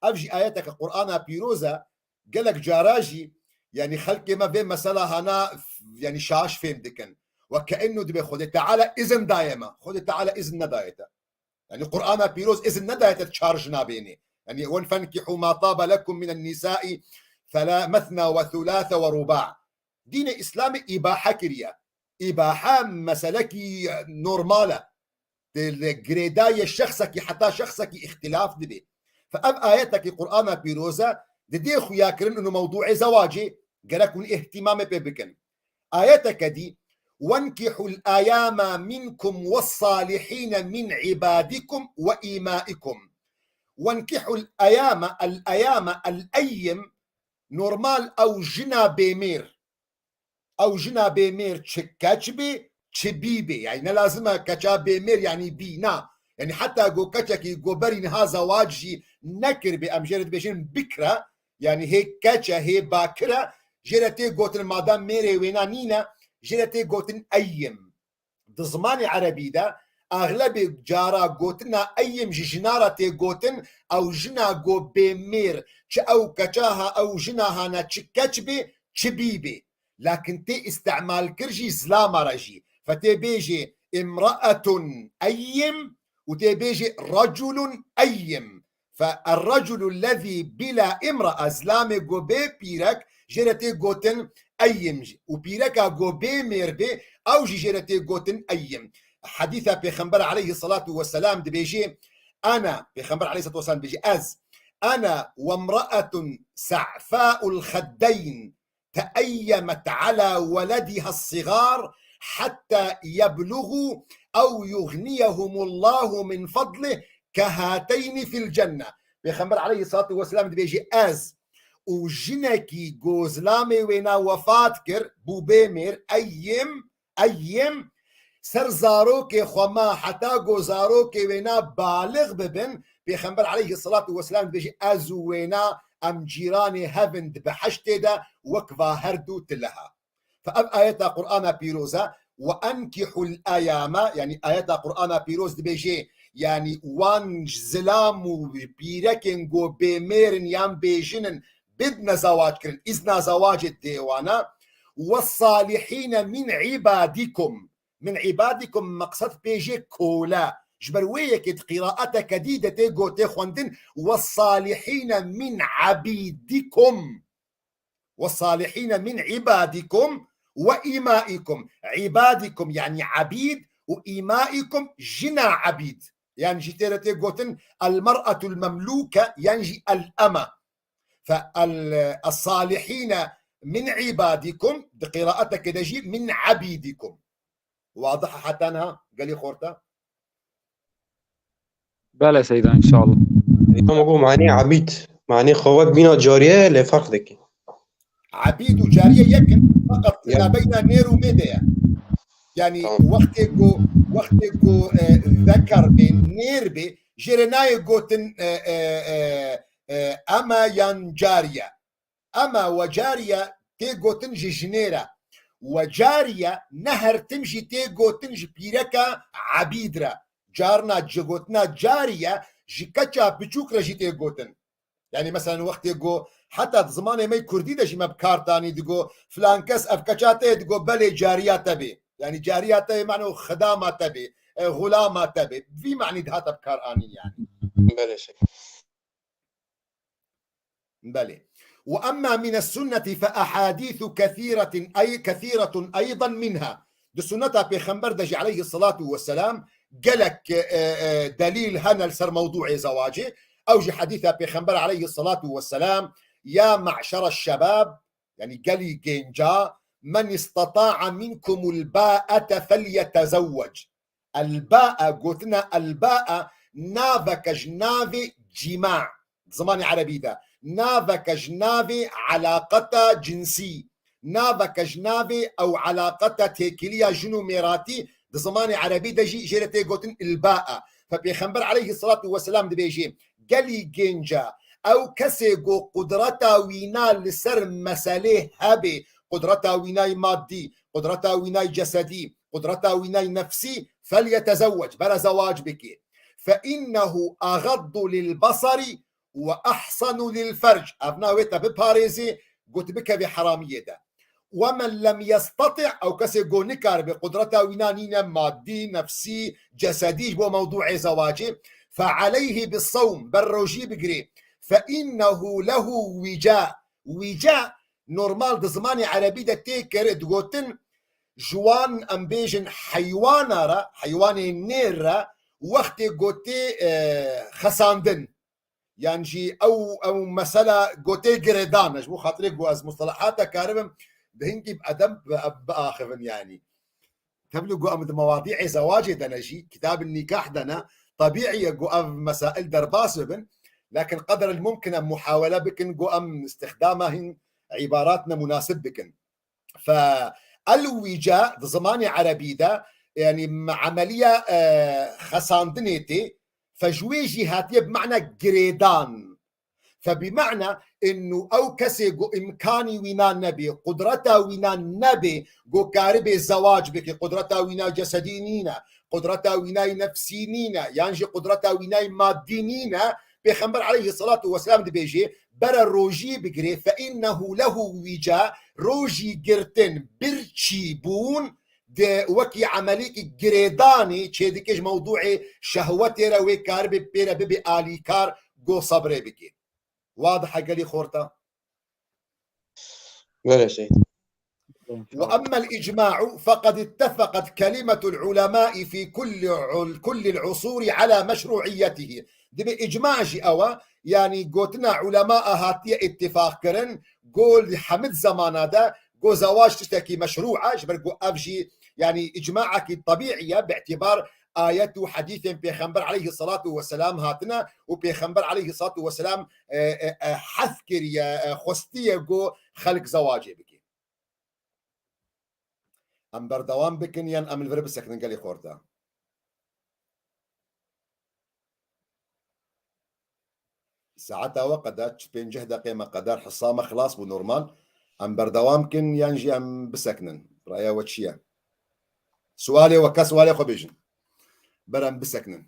أفجي آياتك قرآنها بيروزة قالك جاراجي يعني خلقي ما بين مسألة هنا يعني شاش فهم دكن وكأنه دبي خذ تعالى إذن دايما خذ تعالى إذن ندايته يعني قرآن بيروز إذن ندايته تشارجنا بيني يعني وان فانكحوا ما طاب لكم من النساء مثنى وثلاث ورباع دين إسلامي إباحة كريا إباحة مسلكي نورمالة الجريداية شخصك حتى شخصك اختلاف دبي فأب آياتك القرآن بيروزة دي خويا كرن إنه موضوع زواجي قالكم اهتمام ببكن آياتك دي وانكحوا الأيام منكم والصالحين من عبادكم وإيمائكم وانكحوا الأيام الأيم نورمال أو جنا بيمير تشكاتشبي تشبيبي يعني لازم كاتشا بيمير يعني بينا يعني حتى جو كاتشكي جو برين ها زواجي نكر بأمجرد بيجين بكرة يعني هي كاتشا هي باكرة جرتي قوتن مادام ميري وينا نينا جرتي قوتن أيم دزماني عربي ده أغلب جارا قوتنا أيم جنارتي قوتن أو جنا قو بيمير أو كتاها أو جناها نتشكتشبي تشبيبي لكن تي استعمال كرجي زلامة رجي فتي بيجي امرأة أيم وتي بيجي رجل أيم فالرجل الذي بلا امرأة زلامة قو بي بيرك جرتي قوتن أيم وبيركا قو بي ميربي أو جرتي قوتن أيم حديثة بيخنبر عليه الصلاة والسلام دي بيجي أنا بيخنبر عليه الصلاة والسلام بيجي أنا وامرأة سعفاء الخدين تأيمت على ولدها الصغار حتى يبلغوا أو يغنيهم الله من فضله كهاتين في الجنة بيخنبر عليه الصلاة والسلام دي بيجي وجنكي جوزلامي وينا وفاتكر بوبيمير أيم سر زاروكي خما حتى جو زاروكي وينا بالغ ببن بيخنبر عليه الصلاة والسلام بيجي وينا أم جيراني هفند بحشتي دا وكفا هردو تلها فأب آيات قرآن بيروزا وأنكحوا الأيام يعني آيات قرآن بيروز دي بيجي يعني وان زلام وبيركن جو بيميرن يام بيجنن بدنا زواج كرن إذنا زواج الديوانا والصالحين من عبادكم مقصد بيجي كولا جبروية كد قراءة كديدة تيغو تيخوندن والصالحين من عبيدكم والصالحين من عبادكم وإمائكم عبادكم يعني عبيد وإمائكم جنا عبيد يعني جتيرة تيغوتن المرأة المملوكة يعني الأمة فالصالحين من عبادكم بقراءتك دجي من عبيدكم. واضحة حتى أنها قال لي خورتا؟ بله سيدنا إن شاء الله. يوم معني عبيد معني خوات بينا جارية لفرق ذكي عبيد وجارية يمكن فقط ما بين نير وميديا، يعني وقت يقو ذكر بين نير بي جيرناي قوتن أما ين جارية، أما وجارية تيقو تنجي جنيرة، وجارية نهر تمشي تيقو تنجي بيركا عبيدرة، جارنا جيقوتنا جارية جيكاتشا بچوك رجي تيقوتن. يعني مثلا وقت يقو حتى زمانه مي كردي دجي ما بكارتاني دقو فلان كس افكاچاته دقو بلي جاريات تبي، يعني جاريات معنى خدامة تبي غلامة تبي في معني دهات بكار اني يعني بلى شيء بلي. واما من السنة فاحاديث كثيرة ايضا منها السنة بيخنبر دجي عليه الصلاة والسلام قالك دليل هنا لسر موضوع زواجه أوجي حديثة بيخنبر عليه الصلاة والسلام يا معشر الشباب، يعني قالي جينجا من استطاع منكم الباءة فليتزوج. الباءة قلتنا الباءة نافك جنافي جماع زماني عربي ذا نافك جنافي علاقة جنسي نافك جنافي أو علاقة تيكيلية جنو ميراتي زماني عربي دجي جيرتي قلتن الباءة. فبيخنبر عليه الصلاة والسلام دبيجي قالي جينجا او كسي جو قدرتا وينا لسر مساله هبي قدرتا ويناي مادي قدرتا ويناي جسدي قدرتا ويناي نفسي فليتزوج بلا زواج بك فإنه أغض للبصر وأحصن للفرج. أبناء ويتا بباريزي قلت بك بحرامية ده. ومن لم يستطع او كسي جو نكار بقدرته وينانين مادي نفسي جسدي بو موضوع زواجي فعليه بالصوم بالروجي بقري فإنه له وجاء نورمال دزماني عربي دا تيكر دقوتن جوان أمبيجن حيواني نير وقت قوتي خساندن يعني جي او مسألة قوتي قردان جبو خاطري قو از مصطلحاتها كاربم بهنجي بأدب بآخر يعني تبلغوا أمد مواضيع زواجي دنجي كتاب النكاح دنا طبيعي قو مسائل درباس بن لكن قدر الممكن محاولة بكن قو استخدامهن عباراتنا مناسب بكن. فالوجاء زماني عربي ده يعني عملية خساندنيتي فجويجي هاتيه بمعنى جريدان فبمعنى انه او كسي جو امكاني وينا نبي قدرته وينا نبي جو كاربي الزواج بك قدرته وينا جسدينينا قدرته وينا نفسينينا يعني قدرته وينا مادينينا بيخنبر عليه الصلاة والسلام دي بيجي برا روجي بقري فإنه له وجاء روجي قرتن برشيبون ده وكي عمليك جريداني تشي كيش موضوعي شهوتي روي كاربي بيرا ببي آلي كار جو صبري بكي. واضح قالي خورتا؟ ولا شيء. وأما الإجماع فقد اتفقت كلمة العلماء في كل العصور على مشروعيته. دبي إجماع جي أوا يعني قوتنا علماء هاتية اتفاق كرن قول حمد زمانا دا قو زواج تشتكي مشروعة جبر قو أفجي يعني إجماعك الطبيعية باعتبار آيات وحديث بيخنبر عليه الصلاة والسلام هاتنا وبيخنبر عليه الصلاة والسلام حذكر يا خستية قو خلق زواجي بكي أم بردوام بكن ين أم الفرب سكن قالي خورتا ساعتها وقدت بين جهد قيمة قدر حصامة خلاص بنورمال أم بردوام كن ينجي أم بسكنن رأيا وتشيا سؤالي وكسؤالي خبيجن برم بسكنن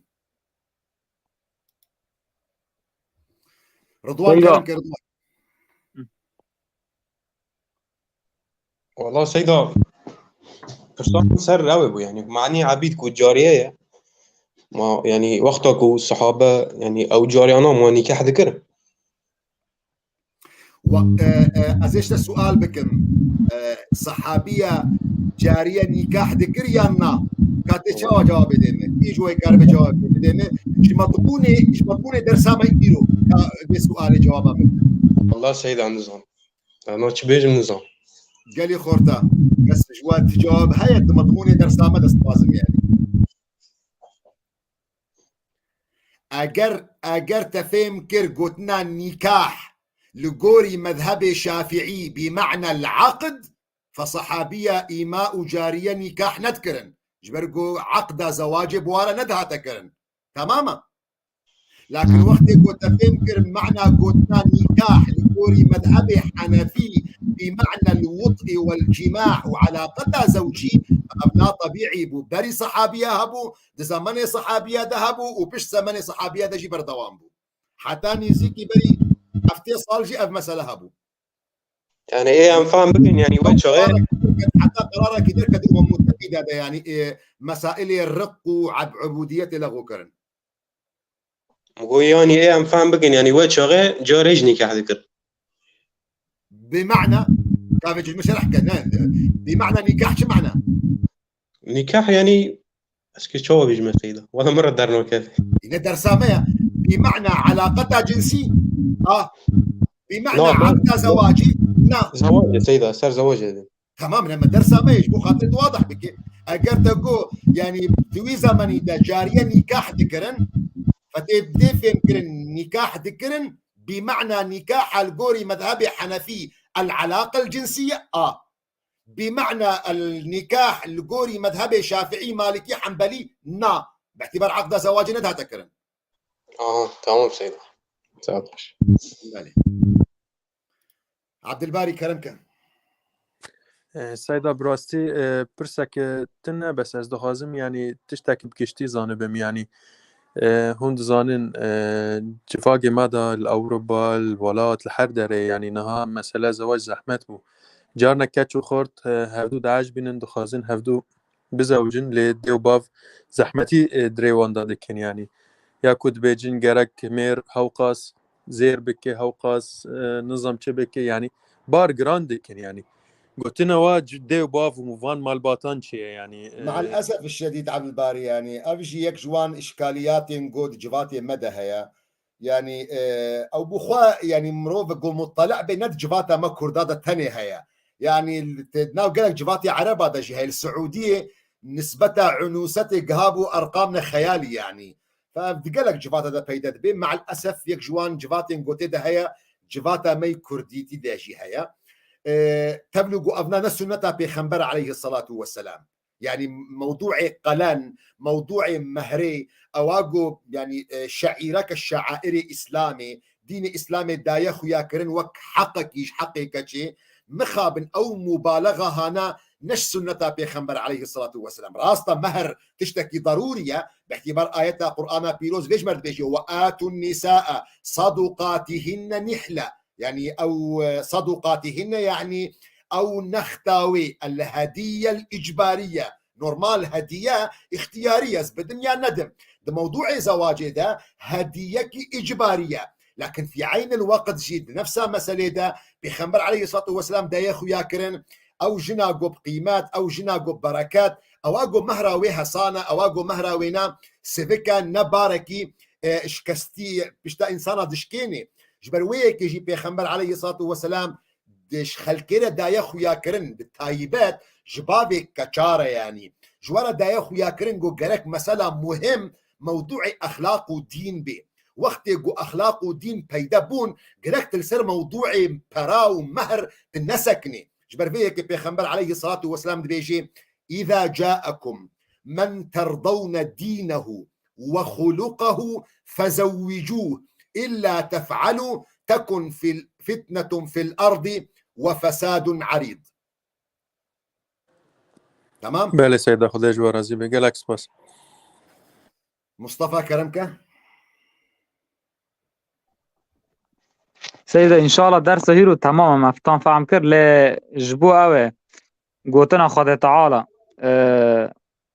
رضوان كرم كرضوان والله سيدا فرصان سر روي يعني معني عبيدك والجارية ما يعني وقتك والصحابة يعني أو جاريانا ما نكاح ذكر أزيش السؤال بكم صحابية جارية نكاح ذكر يا نا كاتي شو جواب ديمه يجوا يقرب جواب ديمه ايش مطبوني درسا ما يديروا بسؤال جوابه والله سيد عن نظام انا تشبيج النظام قال لي خورتا بس جواد جواب هاي مضموني درسا ما دست لازم يعني اگر تفهم كر قلتنا نكاح لقوري مذهب شافعي بمعنى العقد فصحابية إيماء جارية نكاح ندكرن جبرقو عقد زواج بوارا ندها تكرن تماما لكن وقت قلت فهمكر معنى قلتنا نكاح لقوري مذهب حنفي بمعنى الوطء والجماع وعلاقتها زوجي أبناء طبيعي بو بري صحابية هبو زمن صحابية دهبو وبش زمن صحابية دجي بردوام بو حتى نيزيكي بري أفتي صالجي أف مسألة هبو يعني ايه ام فاهم بكن يعني وين شغال حتى قرارك يدير كدوم متأكد هذا يعني إيه مسائل الرق وعبودية لغو كرن مقول يعني ايه ام فاهم بكن يعني وين شغال جوريج نكاح ذكر بمعنى كافج مش رح بمعنى نكاح شو معنى؟ نكاح يعني اسكي شو بيجمع سيدة ولا مرة دارنا كيف إذا درسامية بمعنى علاقتها جنسي بمعنى لا، عقدها زواجي لا زواج يا سيدة صار زواج هذا تمام لما درسامية يشبو خاطر واضح بك أقر تقو يعني توي زمني دا جارية نكاح ذكرن فتبدي فين كرن نكاح ذكرن بمعنى نكاح القوري مذهبي حنفي العلاقة الجنسية بمعنى النكاح القوري مذهبي شافعي مالكي حنبلي نا باعتبار عقد زواج ندها تكرن تمام سيدة 19 عبد الباري كرمك سيدا براستي برسك تنه بس از دخوازم يعني تشتاك بكشتي زانبم يعني هون زانن جفاقي مدى الأوروبا الولات الحر داري يعني نها مسألة زواج زحمت بو جارنا كاتشو خورت هفدو داعش بينن دخوازن هفدو بزوجن لديو باف زحمتي دريوان دادكن يعني يا كود بيجن جرك مير هوقاس زير بكي هوقاس نظام بكي يعني بار جراندكن يعني قلت لنا واج ديو باف وموفان مال باطنشي يعني مع الاسف الشديد عبد الباري يعني افجي يك جوان اشكاليات نقود جفاتي مدى هيا يعني او بخوا يعني مروف قول مطلع بند جفاتا ما كرداده تاني هيا يعني ناو قالك جفاتي عرب هذا شيء هي السعوديه نسبتها عنوستي قهابو ارقامنا خيالي يعني فبدي قالك جفاتا ده بيدت بين مع الاسف يك جوان جفاتي نقوتي ده هيا جفاتا مي كرديتي ده شيء هيا تبلغ أبناء السنة بيخنبر عليه الصلاة والسلام يعني موضوع قلان موضوع مهري أواجو يعني شعيرك الشعائر إسلامي دين إسلامي دايخ ياكرن وك حقك يش حقك شيء مخابن أو مبالغة هنا نش سنة بيخنبر عليه الصلاة والسلام راستا مهر تشتكي ضرورية باعتبار آيات القرآن بيروز ليش مرد بيجي وآتوا النساء صدقاتهن نحلة يعني أو صدقاتهن يعني أو نختاوي الهدية الإجبارية نورمال هدية اختيارية بدنيا ندم ده موضوع زواجي ده هدية إجبارية لكن في عين الوقت جيد نفسها مسألة ده بيخنبر عليه الصلاة والسلام ده ياخو ياكرن أو جناقو بقيمات أو جناقو ببركات أو أقو مهراوي حصانة أو أقو مهراوينا سيفيكا نباركي اشكستي بشتا إنسانا دشكيني جبرويك يجي بيخنبر عليه الصلاة والسلام دش خلكيرة دايا خويا كرن بالتايبات جبابي كچارة يعني جوارا دايا خويا كرن قو قرك مسألة مهم موضوع أخلاق ودين بي وقت قو أخلاق ودين بيدا بون قرك تلسر موضوع براو مهر تنسكني جبرويك بيخنبر عليه الصلاة والسلام بيجي إذا جاءكم من ترضون دينه وخلقه فزوجوه إلا تفعلوا تكن في فتنة في الأرض وفساد عريض تمام؟ بله سيدة خدای جوار رازی بگه لکس بس مصطفى كرمك سيدة إن شاء الله درس هيرو تماما مفتان فهم كر لجبو أوي قوتنا خد تعالى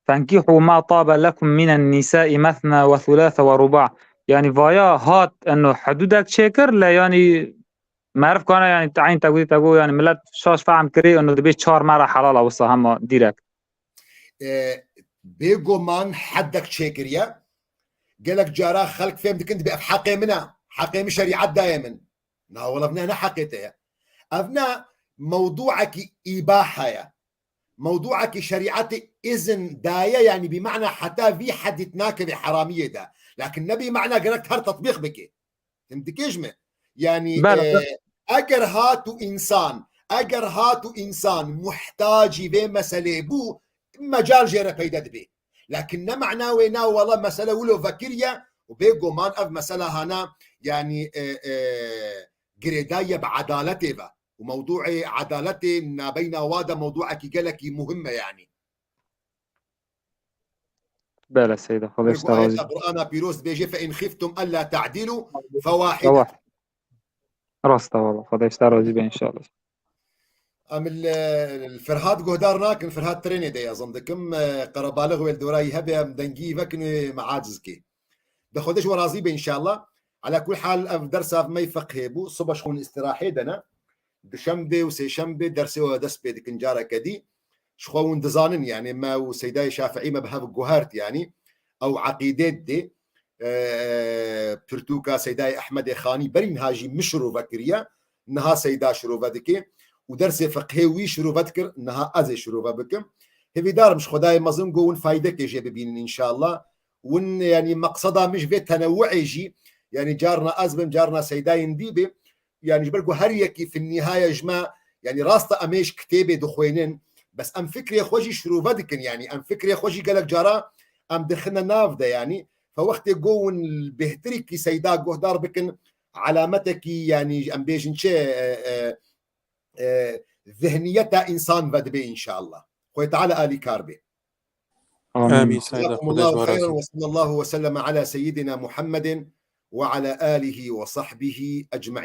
فانكحوا ما طاب لكم من النساء مثنى وثلاث ورباع يعني فايا هات انه حدودك شكر لا يعني ما اعرف كان يعني تعين تقول يعني ملت شاش فهم كري انه دبي 4 مره حلال او هم ديركت بيجو مان حدك شيكريا قالك جارا خلق فهم دكنت بأف حقي منا حقي مش شريعة دائما لا والله ابنا حقيته ابنا موضوعك إباحة يا موضوعك شريعتي إذن داية يعني بمعنى حتى في حد يتناكب حرامية ده لكن نبي معنى قالك هر تطبيق بك فهمت كيجمه يعني اگر هاتو انسان محتاجي به مسألة بو مجال جيرا بيدا دبي لكن نمعنا وينا والله مسألة ولو فكرية وبيقو مان اف مسألة هنا يعني قريداية بعدالته با وموضوع عدالته بين وادا موضوعك قالك مهمة يعني بلا سيدة خذ آية القرآن بيروز بيجي فإن خفتم ألا تعدلوا فواحدة راستا والله خذ اشتراجي ان شاء الله ام الفرهاد قهدارناك الفرهاد تريني دي اظن دكم قربالغ والدوراي هبه مدنجي فكن معاجزكي دخدش ورازيبه ان شاء الله على كل حال درس ما يفقه بو صبح شكون استراحه دنا دشمبه وسيشمبه درس ودس بيدك نجاره كدي شخون دزانن يعني ما وسيداي شافعي ما بهاب جوهرت يعني او عقيدات دي برتوكا سيداي احمد خاني برين هاجي مشرو فكريه انها سيدا شروع فدكي ودرس فقهي شروع بذكر انها ازي شروع بكم هذي دار مش خداي مظلم قون فايده كي بين ان شاء الله ون يعني مقصدها مش في تنوع يجي يعني جارنا ازبم جارنا سيداي نديبه يعني جبلكو هريكي في النهايه جماعه يعني راستا اميش كتابه دخوينين بس ام فكري خوجي شروع بدكن يعني ام فكري خوجي قالك جارا ام دخلنا نافده يعني فوقت قون بهتريكي سيدا قهدار بكن علامتك يعني ام بيجن ذهنيتها انسان بدبي ان شاء الله خوي تعالى الي كاربي امين سيدة جزاكم الله خيرا وصلى الله وسلم على سيدنا محمد وعلى اله وصحبه اجمعين.